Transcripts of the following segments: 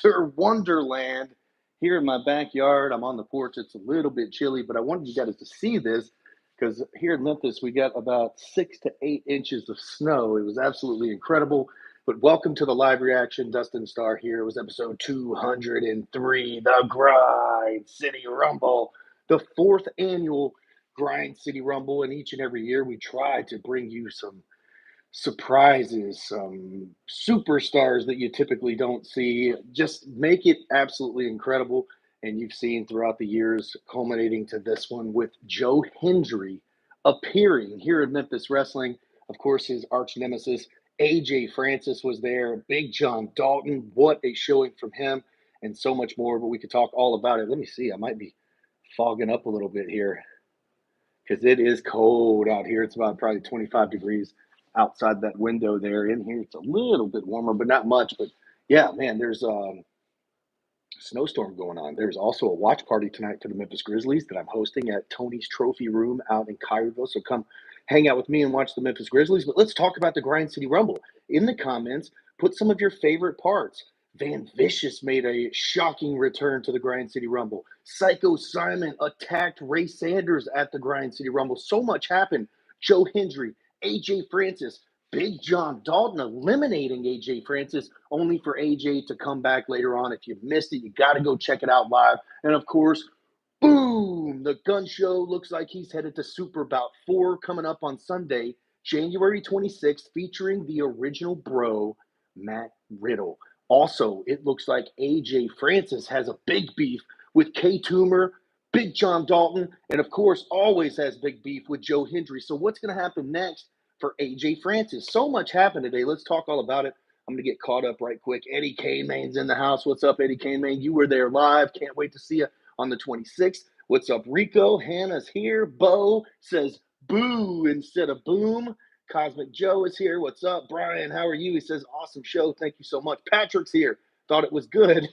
Winter Wonderland here in my backyard. I'm on the porch. It's a little bit chilly, but I wanted you guys to see this because here in Memphis, we got about 6 to 8 inches of snow. It was absolutely incredible. But welcome to the live reaction. Dustin Starr here. It was episode 203, the Grind City Rumble, the fourth annual Grind City Rumble. And each and every year, we try to bring you some surprises, some superstars that you typically don't see. Just make it absolutely incredible. And you've seen throughout the years, culminating to this one with Joe Hendry appearing here in Memphis Wrestling. Of course, his arch nemesis, AJ Francis, was there. Big John Dalton, what a showing from him, and so much more. But we could talk all about it. Let me see. I might be fogging up a little bit here because it is cold out here. It's about probably 25 degrees outside that window there. In here, it's a little bit warmer, but not much. But yeah, man, there's a snowstorm going on. There's also a watch party tonight for the Memphis Grizzlies that I'm hosting at Tony's Trophy Room out in Collierville. So come hang out with me and watch the Memphis Grizzlies. But let's talk about the Grind City Rumble. In the comments, put some of your favorite parts. Van Vicious made a shocking return to the Grind City Rumble. Psycho Simon attacked Ray Sanders at the Grind City Rumble. So much happened. Joe Hendry, AJ Francis, Big John Dalton eliminating AJ Francis, only for AJ to come back later on. If you missed it, you got to go check it out live. And of course, boom, the gun show looks like he's headed to Super Bout 4 coming up on Sunday, January 26th, featuring the original bro, Matt Riddle. Also, it looks like AJ Francis has a big beef with K Toomer, Big John Dalton, and of course, always has big beef with Joe Hendry. So what's going to happen next for AJ Francis? So much happened today. Let's talk all about it. I'm going to get caught up right quick. Eddie K-Main's in the house. What's up, Eddie K-Main? You were there live. Can't wait to see you on the 26th. What's up, Rico? Hannah's here. Bo says boo instead of boom. Cosmic Joe is here. What's up, Brian? How are you? He says, awesome show. Thank you so much. Patrick's here. Thought it was good.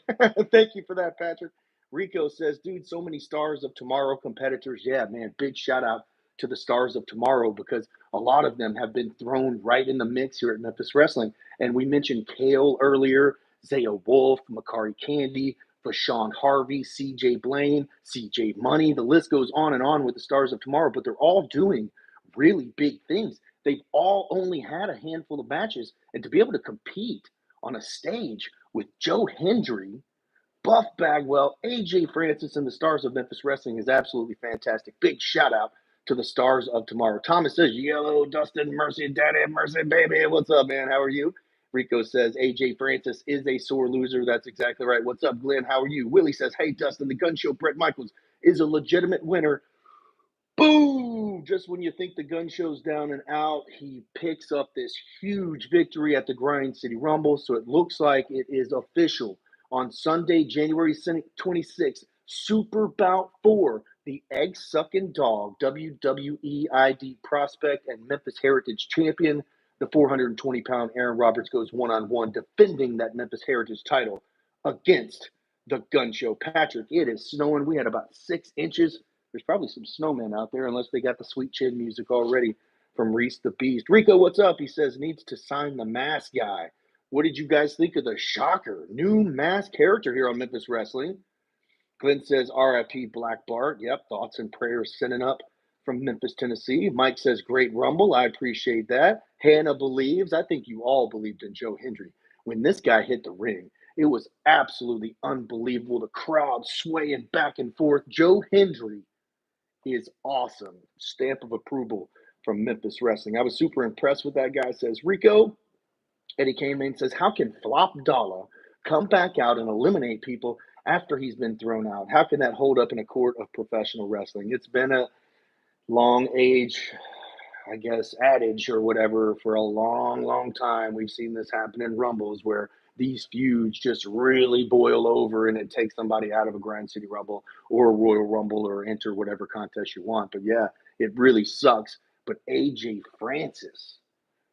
Thank you for that, Patrick. Rico says, dude, so many Stars of Tomorrow competitors. Yeah, man, big shout out to the Stars of Tomorrow because a lot of them have been thrown right in the mix here at Memphis Wrestling. And we mentioned Kale earlier, Zaya Wolf, Makari Candy, Vashawn Harvey, CJ Blaine, CJ Money. The list goes on and on with the Stars of Tomorrow, but they're all doing really big things. They've all only had a handful of matches, and to be able to compete on a stage with Joe Hendry, Buff Bagwell, AJ Francis, and the Stars of Memphis Wrestling is absolutely fantastic. Big shout out to the Stars of Tomorrow. Thomas says, yellow, Dustin, mercy, daddy, mercy, baby. What's up, man? How are you? Rico says, AJ Francis is a sore loser. That's exactly right. What's up, Glenn? How are you? Willie says, hey, Dustin, the gun show, Brett Michaels, is a legitimate winner. Boom! Just when you think the gun show's down and out, he picks up this huge victory at the Grind City Rumble. So it looks like it is official. On Sunday, January 26th, Super Bout 4, the egg-sucking dog, WWE ID prospect and Memphis Heritage champion, the 420-pound Aaron Roberts goes one-on-one defending that Memphis Heritage title against the gun show. Patrick, it is snowing. We had about 6 inches. There's probably some snowmen out there unless they got the Sweet Chin music already from Reese the Beast. Rico, what's up? He says, needs to sign the mask guy. What did you guys think of the shocker? New mask character here on Memphis Wrestling. Glenn says, RIP Black Bart. Yep, thoughts and prayers sending up from Memphis, Tennessee. Mike says, great Rumble. I appreciate that. Hannah believes. I think you all believed in Joe Hendry. When this guy hit the ring, it was absolutely unbelievable. The crowd swaying back and forth. Joe Hendry is awesome. Stamp of approval from Memphis Wrestling. I was super impressed with that guy, says Rico. Eddie K-Main says, how can Flop Dollar come back out and eliminate people after he's been thrown out? How can that hold up in a court of professional wrestling? It's been a long age, I guess, adage or whatever for a long, long time. We've seen this happen in Rumbles where these feuds just really boil over and it takes somebody out of a Grind City Rumble or a Royal Rumble or enter whatever contest you want. But yeah, it really sucks. But AJ Francis,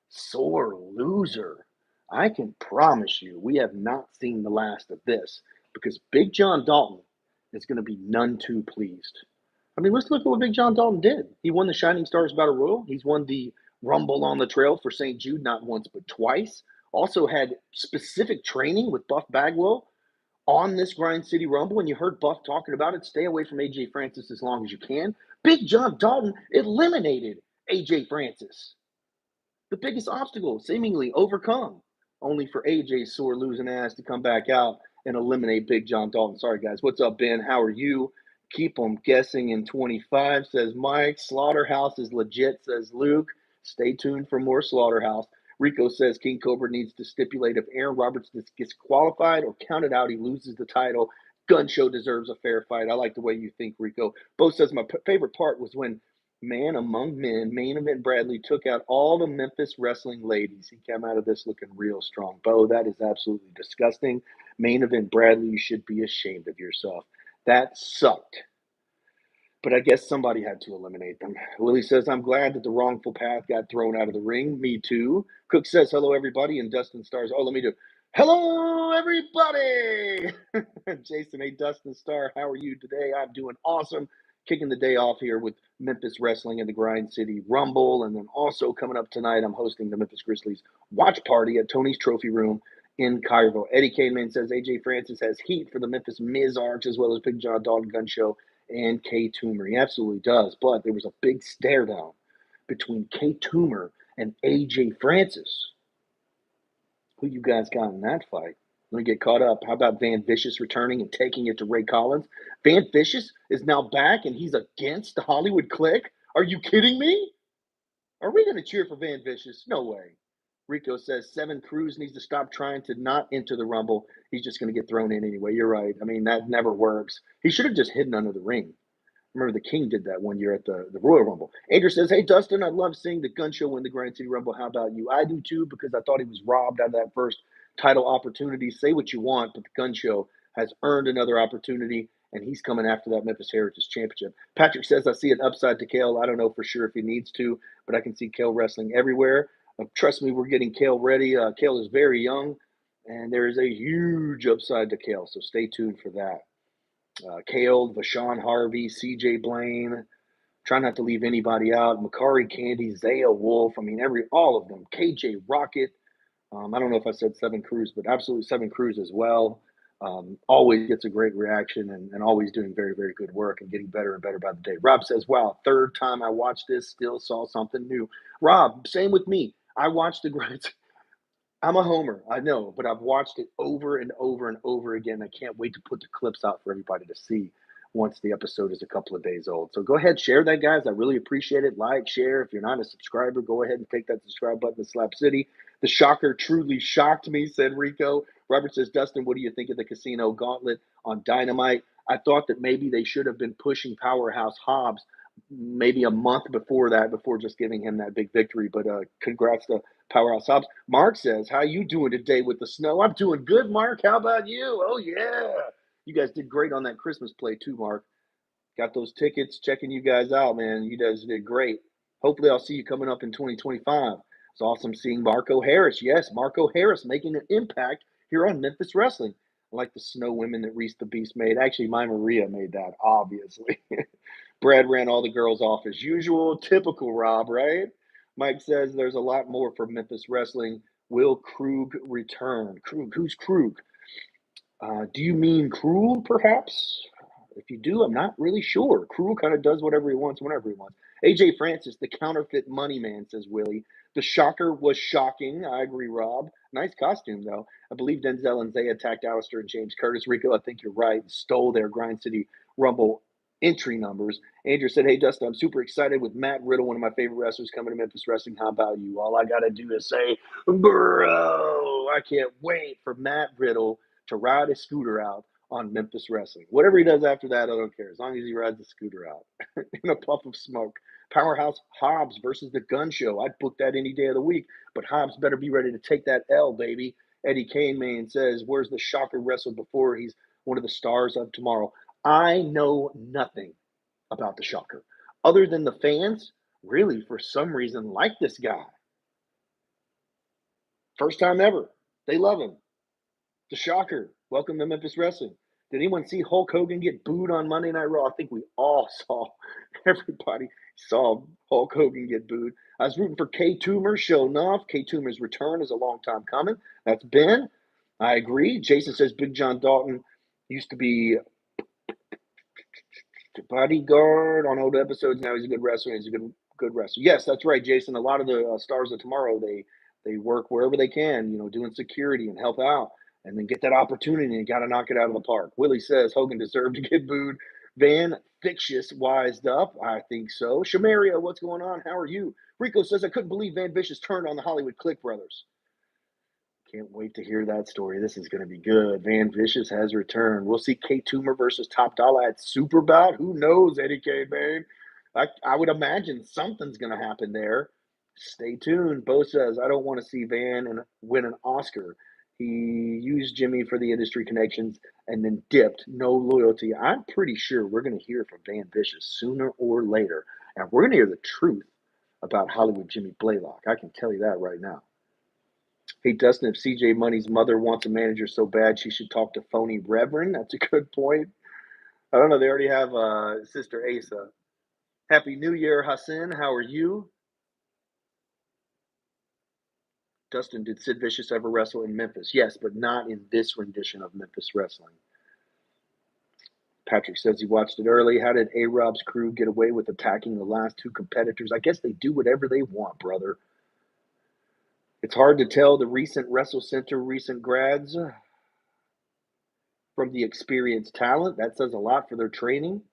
sore loser. I can promise you we have not seen the last of this because Big John Dalton is going to be none too pleased. I mean, let's look at what Big John Dalton did. He won the Shining Stars Battle Royal. He's won the Rumble on the Trail for St. Jude not once but twice. Also had specific training with Buff Bagwell on this Grind City Rumble, and you heard Buff talking about it, stay away from AJ Francis as long as you can. Big John Dalton eliminated AJ Francis. The biggest obstacle seemingly overcome, only for AJ's sore losing ass to come back out and eliminate Big John Dalton. Sorry, guys. What's up, Ben? How are you? Keep them guessing in 25, says Mike. Slaughterhouse is legit, says Luke. Stay tuned for more Slaughterhouse. Rico says King Cobra needs to stipulate if Aaron Roberts gets qualified or counted out, he loses the title. Gun Show deserves a fair fight. I like the way you think, Rico. Bo says my favorite part was when Man Among Men, main event Bradley took out all the Memphis wrestling ladies. He came out of this looking real strong. Bo, that is absolutely disgusting. Main event Bradley, you should be ashamed of yourself. That sucked. But I guess somebody had to eliminate them. Willie says, I'm glad that the wrongful path got thrown out of the ring. Me too. Cook says, hello, everybody. And Dustin stars. Oh, let me do. Hello, everybody. Jason, hey, Dustin Starr, how are you today? I'm doing awesome. Kicking the day off here with Memphis Wrestling and the Grind City Rumble. And then also coming up tonight, I'm hosting the Memphis Grizzlies watch party at Tony's Trophy Room in Cairo. Eddie Kaneman says AJ Francis has heat for the Memphis Mizarks as well as Big John Dalton Gun Show and K Toomer. He absolutely does. But there was a big stare down between K Toomer and AJ Francis. Who you guys got in that fight? Let me get caught up. How about Van Vicious returning and taking it to Ray Collins? Van Vicious is now back and he's against the Hollywood Clique? Are you kidding me? Are we going to cheer for Van Vicious? No way. Rico says Seven Cruz needs to stop trying to not enter the Rumble. He's just going to get thrown in anyway. You're right. I mean, that never works. He should have just hidden under the ring. Remember, the King did that one year at the Royal Rumble. Andrew says, hey, Dustin, I love seeing the Gun Show win the Grand City Rumble. How about you? I do, too, because I thought he was robbed out of that first title opportunity. Say what you want, but the Gun Show has earned another opportunity, and he's coming after that Memphis Heritage Championship. Patrick says, I see an upside to Kale. I don't know for sure if he needs to, but I can see Kale wrestling everywhere. Trust me, we're getting Kale ready. Kale is very young, and there is a huge upside to Kale, so stay tuned for that. Kale, Vashon Harvey, CJ Blaine. Try not to leave anybody out. Makari Candy, Zaya Wolf. I mean, all of them. KJ Rocket. I don't know if I said Seven Cruz, but absolutely Seven Cruz as well. Always gets a great reaction and always doing very, very good work and getting better and better by the day. Rob says, wow, third time I watched this, still saw something new. Rob, same with me. I watched the great. I'm a homer, I know, but I've watched it over and over and over again. I can't wait to put the clips out for everybody to see once the episode is a couple of days old. So go ahead, share that, guys. I really appreciate it. Like, share. If you're not a subscriber, go ahead and take that subscribe button to Slap City. The shocker truly shocked me, said Rico. Robert says, Dustin, what do you think of the Casino Gauntlet on Dynamite? I thought that maybe they should have been pushing Powerhouse Hobbs maybe a month before that, before just giving him that big victory. But congrats to Powerhouse Hobbs. Mark says, how you doing today with the snow? I'm doing good, Mark. How about you? Oh, yeah. You guys did great on that Christmas play, too, Mark. Got those tickets, checking you guys out, man. You guys did great. Hopefully I'll see you coming up in 2025. It's awesome seeing Marco Harris. Yes, Marco Harris making an impact here on Memphis Wrestling. I like the Snow Women that Reese the Beast made. Actually, my Maria made that, obviously. Brad ran all the girls off as usual. Typical Rob, right? Mike says there's a lot more for Memphis Wrestling. Will Krug return? Krug, who's Krug? Do you mean Cruel, perhaps? If you do, I'm not really sure. Cruel kind of does whatever he wants, whenever he wants. AJ Francis, the counterfeit money man, says Willie. The shocker was shocking. I agree, Rob. Nice costume, though. I believe Denzel and Zay attacked Alistair and James Curtis. Rico, I think you're right. Stole their Grind City Rumble entry numbers. Andrew said, hey, Dustin, I'm super excited with Matt Riddle, one of my favorite wrestlers, coming to Memphis Wrestling. How about you? All I got to do is say, bro, I can't wait for Matt Riddle to ride his scooter out on Memphis Wrestling. Whatever he does after that, I don't care. As long as he rides the scooter out in a puff of smoke. Powerhouse Hobbs versus the Gun Show. I'd book that any day of the week, but Hobbs better be ready to take that L, baby. Eddie Kaneman says, where's the Shocker wrestled before? He's one of the stars of tomorrow. I know nothing about the Shocker, other than the fans really, for some reason, like this guy. First time ever. They love him. The Shocker, welcome to Memphis Wrestling. Did anyone see Hulk Hogan get booed on Monday Night Raw? I think we all saw. Everybody saw Hulk Hogan get booed. I was rooting for K Toomer, sure enough. K Toomer's return is a long time coming. That's Ben. I agree. Jason says Big John Dalton Used to be bodyguard on old episodes. Now he's a good wrestler. He's a good wrestler. Yes, that's right, Jason. A lot of the stars of tomorrow, they work wherever they can, doing security and help out, and then get that opportunity and got to knock it out of the park. Willie says Hogan deserved to get booed. Van Vicious wised up. I think so. Shamaria, what's going on? How are you? Rico says I couldn't believe Van Vicious turned on the Hollywood Click brothers. Can't wait to hear that story. This is going to be good. Van Vicious has returned. We'll see K Toomer versus Top Dollar at Super Bout. Who knows, Eddie K, man? I would imagine something's going to happen there. Stay tuned. Bo says, I don't want to see Van win an Oscar. He used Jimmy for the industry connections and then dipped. No loyalty. I'm pretty sure we're going to hear from Van Vicious sooner or later. And we're going to hear the truth about Hollywood Jimmy Blaylock. I can tell you that right now. Hey, Dustin, if CJ Money's mother wants a manager so bad, she should talk to phony Reverend. That's a good point. I don't know. They already have Sister Asa. Happy New Year, Hassan. How are you? Dustin, did Sid Vicious ever wrestle in Memphis? Yes, but not in this rendition of Memphis Wrestling. Patrick says he watched it early. How did A-Rob's crew get away with attacking the last two competitors? I guess they do whatever they want, brother. It's hard to tell the recent WrestleCenter recent grads from the experienced talent. That says a lot for their training.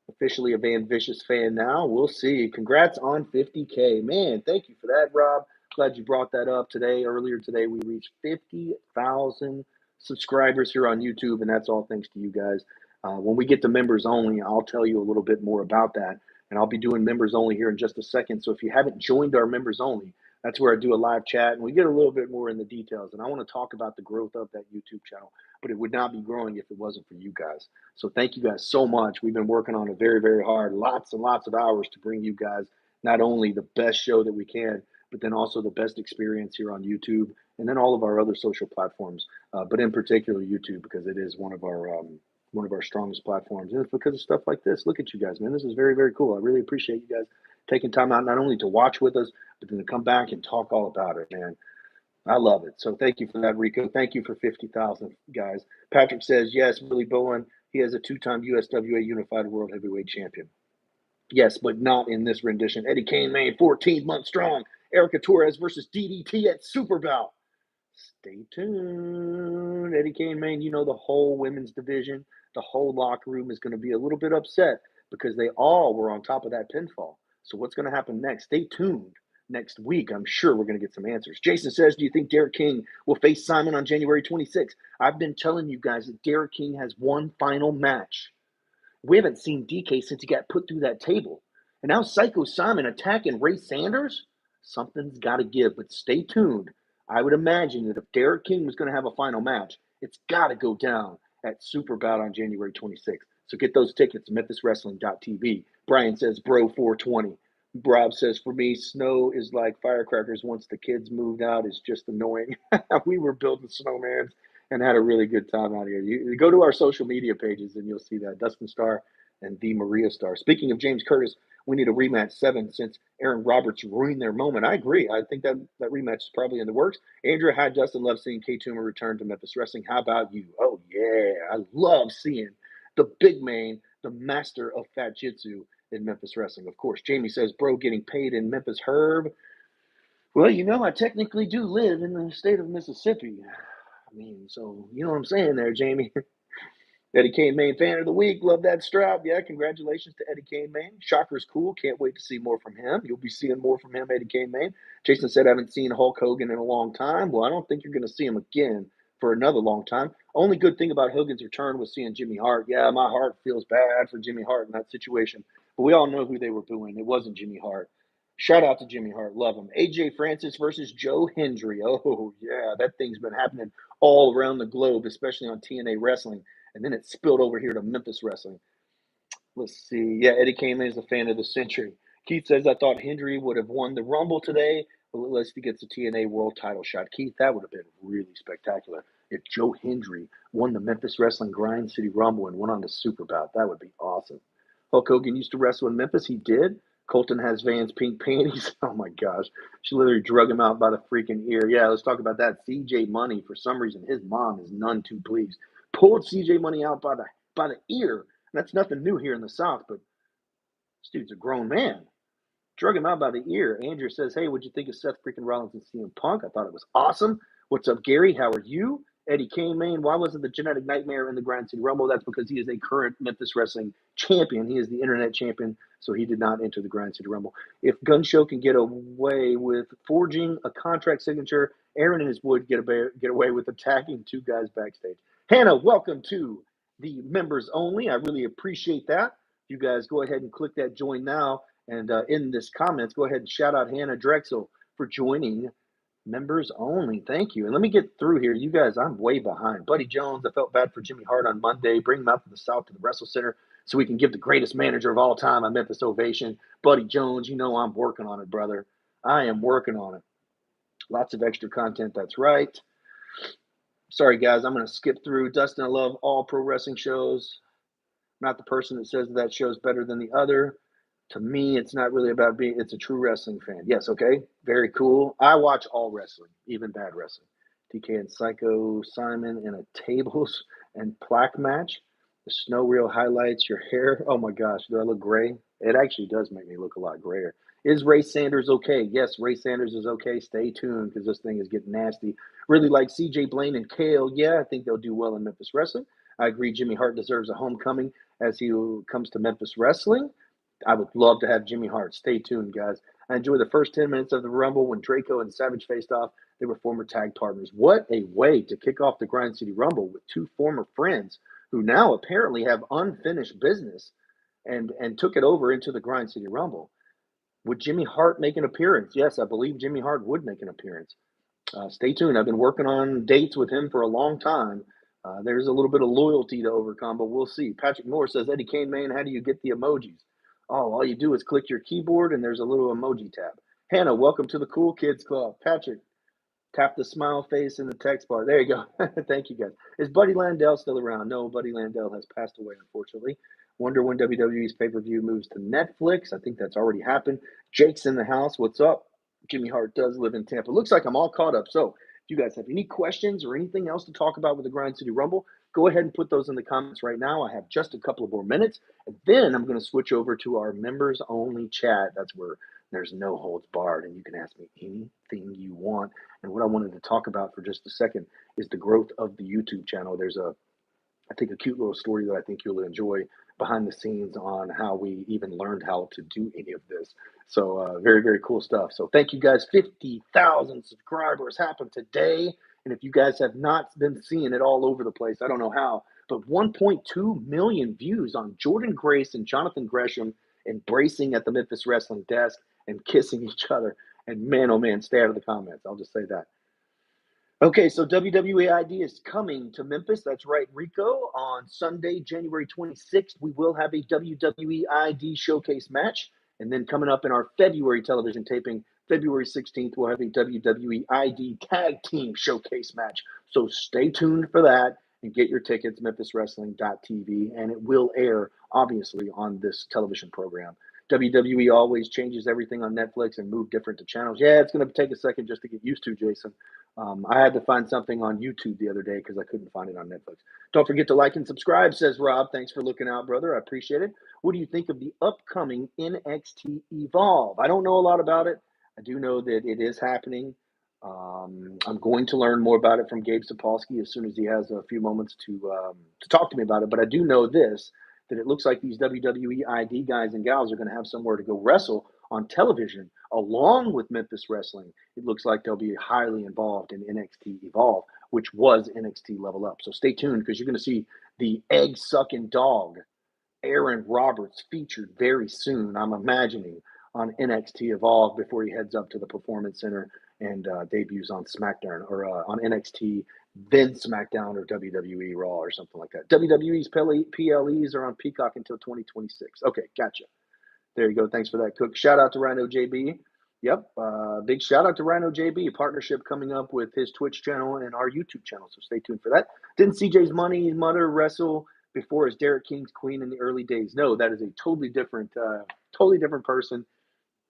Officially a Van Vicious fan now. We'll see. Congrats on 50K. Man, thank you for that, Rob. Glad you brought that up today. Earlier today, we reached 50,000 subscribers here on YouTube, and that's all thanks to you guys. When we get to members only, I'll tell you a little bit more about that, and I'll be doing members only here in just a second. So if you haven't joined our members only, that's where I do a live chat, and we get a little bit more in the details. And I want to talk about the growth of that YouTube channel, but it would not be growing if it wasn't for you guys. So thank you guys so much. We've been working on it very, very hard, lots and lots of hours to bring you guys not only the best show that we can, but then also the best experience here on YouTube, and then all of our other social platforms, but in particular YouTube, because it is one of our strongest platforms. And it's because of stuff like this. Look at you guys, man. This is very, very cool. I really appreciate you guys taking time out not only to watch with us, but then to come back and talk all about it, man. I love it. So thank you for that, Rico. Thank you for 50,000, guys. Patrick says, yes, Willie Bowen, he has a two-time USWA Unified World Heavyweight Champion. Yes, but not in this rendition. Eddie Kane, man, 14 months strong. Erica Torres versus DDT at Super Bout. Stay tuned. Eddie Kane, man, the whole women's division, the whole locker room is going to be a little bit upset because they all were on top of that pinfall. So what's going to happen next? Stay tuned. Next week, I'm sure we're going to get some answers. Jason says, do you think Derek King will face Simon on January 26th? I've been telling you guys that Derek King has one final match. We haven't seen DK since he got put through that table. And now Psycho Simon attacking Ray Sanders? Something's got to give, but stay tuned. I would imagine that if Derek King was going to have a final match, it's got to go down at Super Bout on January 26th. So get those tickets, memphiswrestling.tv. Brian says, bro, 420. Rob says, for me, snow is like firecrackers. Once the kids moved out, it's just annoying. We were building snowmans and had a really good time out here. You go to our social media pages and you'll see that. Dustin Starr and the Maria Starr. Speaking of James Curtis, we need a rematch 7 since Aaron Roberts ruined their moment. I agree. I think that rematch is probably in the works. Andrew, hi, Dustin. Love seeing K Toomer return to Memphis Wrestling. How about you? Oh, yeah. I love seeing the big man, the master of Fat Jitsu in Memphis Wrestling. Of course, Jamie says, bro, getting paid in Memphis. Herb. Well, I technically do live in the state of Mississippi. So you know what I'm saying there, Jamie. Eddie Kane, main fan of the week. Love that strap. Yeah, congratulations to Eddie Kane, man. Shocker's cool. Can't wait to see more from him. You'll be seeing more from him, Eddie Kane, man. Jason said, I haven't seen Hulk Hogan in a long time. Well, I don't think you're going to see him again for another long time. Only good thing about Hogan's return was seeing Jimmy Hart. Yeah, my heart feels bad for Jimmy Hart in that situation. But we all know who they were booing. It wasn't Jimmy Hart. Shout out to Jimmy Hart. Love him. AJ Francis versus Joe Hendry. Oh, yeah, that thing's been happening all around the globe, especially on TNA Wrestling. And then it spilled over here to Memphis Wrestling. Let's see. Yeah, Eddie Kane is a fan of the century. Keith says, I thought Hendry would have won the Rumble today, but unless he gets a TNA world title shot. Keith, that would have been really spectacular if Joe Hendry won the Memphis Wrestling Grind City Rumble and went on to Super Bout. That would be awesome. Hulk Hogan used to wrestle in Memphis. He did. Colton has Van's pink panties. Oh, my gosh. She literally drug him out by the freaking ear. Yeah, let's talk about that. CJ Money, for some reason, his mom is none too pleased. pulled CJ Money out by the ear. And that's nothing new here in the South, but this dude's a grown man. Drug him out by the ear. Andrew says, hey, what'd you think of Seth freaking Rollins and CM Punk? I thought it was awesome. What's up, Gary? How are you? Eddie Kane, man, why wasn't the Genetic Nightmare in the Grind City Rumble? That's because he is a current Memphis Wrestling champion. He is the internet champion, so he did not enter the Grind City Rumble. If Gun Show can get away with forging a contract signature, Aaron and his would get away with attacking two guys backstage. Hannah, welcome to the Members Only. I really appreciate that. You guys go ahead and click that join now. And in this comments, go ahead and shout out Hannah Drexel for joining Members Only. Thank you. And let me get through here. You guys, I'm way behind. Buddy Jones, I felt bad for Jimmy Hart on Monday. Bring him out to the South to the WrestleCenter so we can give the greatest manager of all time a Memphis ovation. Buddy Jones, you know I'm working on it, brother. I am working on it. Lots of extra content, that's right. Sorry, guys, I'm going to skip through. Dustin, I love all pro wrestling shows. I'm not the person that says that show's better than the other. To me, it's not really about it's a true wrestling fan. Yes, okay, very cool. I watch all wrestling, even bad wrestling. TK and Psycho Simon in a tables and plaque match. The snow reel highlights your hair. Oh my gosh, do I look gray? It actually does make me look a lot grayer. Is Ray Sanders okay? Yes, Ray Sanders is okay. Stay tuned because this thing is getting nasty. Really like CJ Blaine and Kale. Yeah, I think they'll do well in Memphis Wrestling. I agree Jimmy Hart deserves a homecoming as he comes to Memphis Wrestling. I would love to have Jimmy Hart. Stay tuned, guys. I enjoyed the first 10 minutes of the Rumble when Draco and Savage faced off. They were former tag partners. What a way to kick off the Grind City Rumble with two former friends who now apparently have unfinished business and took it over into the Grind City Rumble. Would Jimmy Hart make an appearance? Yes, I believe Jimmy Hart would make an appearance. Stay tuned. I've been working on dates with him for a long time. There's a little bit of loyalty to overcome, but we'll see. Patrick Moore says, Eddie Kane, man, how do you get the emojis? Oh, all you do is click your keyboard and there's a little emoji tab. Hannah, welcome to the Cool Kids Club. Patrick, tap the smile face in the text bar. There you go. Thank you, guys. Is Buddy Landell still around? No, Buddy Landell has passed away, unfortunately. Wonder when WWE's pay-per-view moves to Netflix. I think that's already happened. Jake's in the house. What's up? Jimmy Hart does live in Tampa. Looks like I'm all caught up. So if you guys have any questions or anything else to talk about with the Grind City Rumble, go ahead and put those in the comments right now. I have just a couple of more minutes, and then I'm going to switch over to our members-only chat. That's where there's no holds barred, and you can ask me anything you want. And what I wanted to talk about for just a second is the growth of the YouTube channel. There's I think, a cute little story that I think you'll enjoy behind the scenes on how we even learned how to do any of this. So very, very cool stuff. So thank you guys. 50,000 subscribers happened today. And if you guys have not been seeing it all over the place, I don't know how, but 1.2 million views on Jordan Grace and Jonathan Gresham embracing at the Memphis Wrestling desk and kissing each other. And man, oh man, stay out of the comments. I'll just say that. Okay, so WWE ID is coming to Memphis. That's right, Rico. On Sunday, January 26th, we will have a WWE ID showcase match. And then coming up in our February television taping, February 16th, we'll have a WWE ID tag team showcase match. So stay tuned for that and get your tickets, memphiswrestling.tv. And it will air, obviously, on this television program. WWE always changes everything on Netflix and move different to channels. Yeah, it's going to take a second just to get used to, Jason. I had to find something on YouTube the other day because I couldn't find it on Netflix. Don't forget to like and subscribe, says Rob. Thanks for looking out, brother. I appreciate it. What do you think of the upcoming NXT Evolve? I don't know a lot about it. I do know that it is happening. I'm going to learn more about it from Gabe Sapolsky as soon as he has a few moments to talk to me about it. But I do know this, that it looks like these WWE ID guys and gals are going to have somewhere to go wrestle on television along with Memphis Wrestling. It looks like they'll be highly involved in NXT Evolve, which was NXT Level Up. So stay tuned because you're going to see the egg-sucking dog, Aaron Roberts, featured very soon, I'm imagining, on NXT Evolve before he heads up to the Performance Center and debuts on SmackDown or on NXT, then SmackDown or WWE Raw or something like that. WWE's PLEs are on Peacock until 2026. Okay, gotcha. There you go. Thanks for that, Cook. Shout out to Rhino JB. Yep. Big shout out to Rhino JB. Partnership coming up with his Twitch channel and our YouTube channel. So stay tuned for that. Didn't CJ's Money Mother wrestle before as Derek King's Queen in the early days? No, that is a totally different person.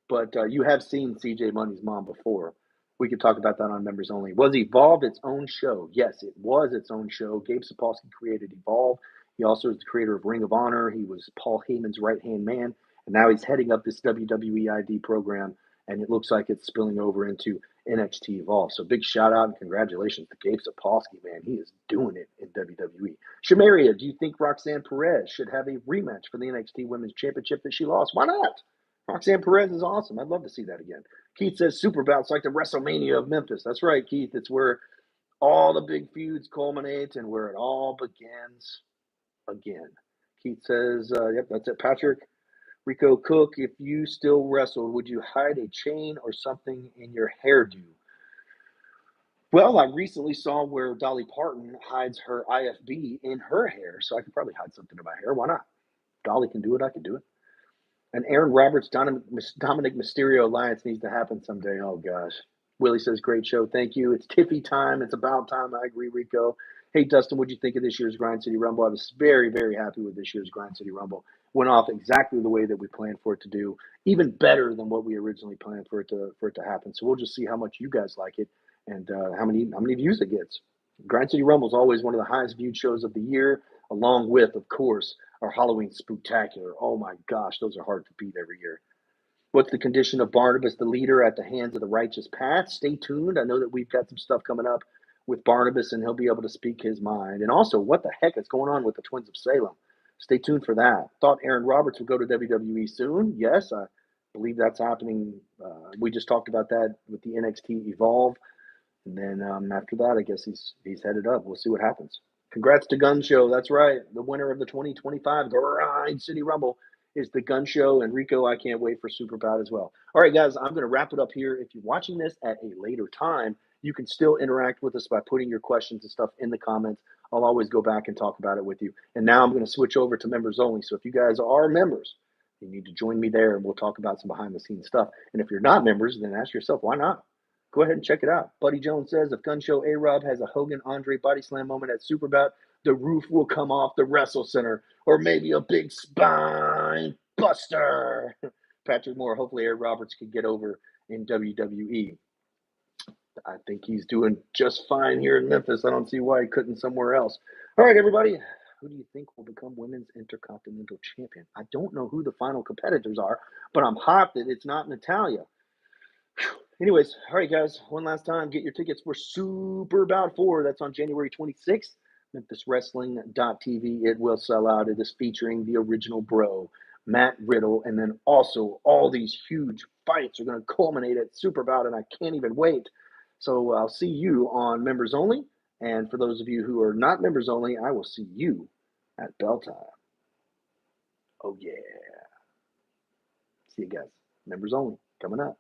But you have seen CJ Money's mom before. We could talk about that on Members Only. Was Evolve its own show? Yes, it was its own show. Gabe Sapolsky created Evolve. He also is the creator of Ring of Honor. He was Paul Heyman's right-hand man, and now he's heading up this WWE ID program, and it looks like it's spilling over into NXT Evolve. So big shout-out and congratulations to Gabe Sapolsky, man. He is doing it in WWE. Shamaria, do you think Roxanne Perez should have a rematch for the NXT Women's Championship that she lost? Why not? Roxanne Perez is awesome. I'd love to see that again. Keith says Super Bout's like the WrestleMania of Memphis. That's right, Keith. It's where all the big feuds culminate and where it all begins again. Keith says, yep, that's it. Patrick, Rico Cook, if you still wrestled, would you hide a chain or something in your hairdo? Well, I recently saw where Dolly Parton hides her IFB in her hair, so I could probably hide something in my hair. Why not? Dolly can do it. I can do it. An Aaron Roberts Dominic Mysterio alliance needs to happen someday. Oh gosh. Willie says, great show. Thank you. It's Tiffy time. It's about time. I agree, Rico. Hey, Dustin, what'd you think of this year's Grind City Rumble? I was very, very happy with this year's Grind City Rumble. Went off exactly the way that we planned for it to do, even better than what we originally planned for it to happen. So we'll just see how much you guys like it and how many views it gets. Grind City Rumble is always one of the highest viewed shows of the year, along with, of course, our Halloween Spooktacular. Oh my gosh, those are hard to beat every year. What's the condition of Barnabas, the leader, at the hands of the righteous path? Stay tuned. I know that we've got some stuff coming up with Barnabas, and he'll be able to speak his mind. And also, what the heck is going on with the Twins of Salem? Stay tuned for that. Thought Aaron Roberts would go to WWE soon. Yes, I believe that's happening. We just talked about that with the NXT Evolve. And then after that, I guess he's headed up. We'll see what happens. Congrats to Gun Show. That's right. The winner of the 2025 Grind City Rumble is the Gun Show. And Rico, I can't wait for Super Bout as well. All right, guys, I'm going to wrap it up here. If you're watching this at a later time, you can still interact with us by putting your questions and stuff in the comments. I'll always go back and talk about it with you. And now I'm going to switch over to members only. So if you guys are members, you need to join me there, and we'll talk about some behind-the-scenes stuff. And if you're not members, then ask yourself, why not? Go ahead and check it out. Buddy Jones says, if Gun Show A-Rob has a Hogan Andre body slam moment at Super Bout, the roof will come off the WrestleCenter, or maybe a big spine buster. Patrick Moore, hopefully Aaron Roberts can get over in WWE. I think he's doing just fine here in Memphis. I don't see why he couldn't somewhere else. All right, everybody. Who do you think will become Women's Intercontinental Champion? I don't know who the final competitors are, but I'm hot that it's not Natalya. Anyways, all right, guys, one last time, get your tickets for Super Bout 4. That's on January 26th, MemphisWrestling.tv. It will sell out. It is featuring the original bro, Matt Riddle, and then also all these huge fights are going to culminate at Super Bout, and I can't even wait. So I'll see you on Members Only, and for those of you who are not Members Only, I will see you at Bell Time. Oh, yeah. See you guys. Members Only, coming up.